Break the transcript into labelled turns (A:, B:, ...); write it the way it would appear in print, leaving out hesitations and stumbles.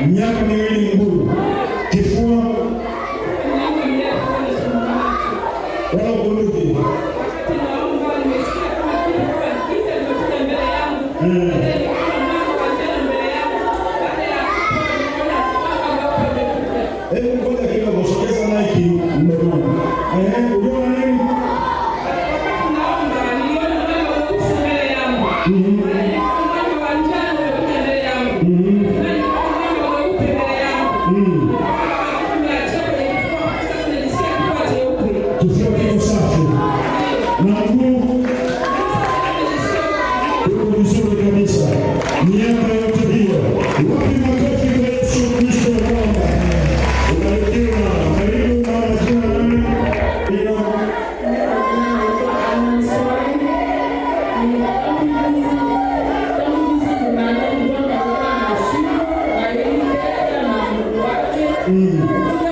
A: Miaka miwili mguu, kifua wala bunduki. Ngoja kidogo, sogeza maiki mdomoni. Uliona nini? Kifua kiko safi na mguu uko vizuri kabisa. Miaka yote hiyo, wapi makofi kwa Yesu Kristo wa kwamba ubarikiwa. Karibu na majina nani?
B: Mm.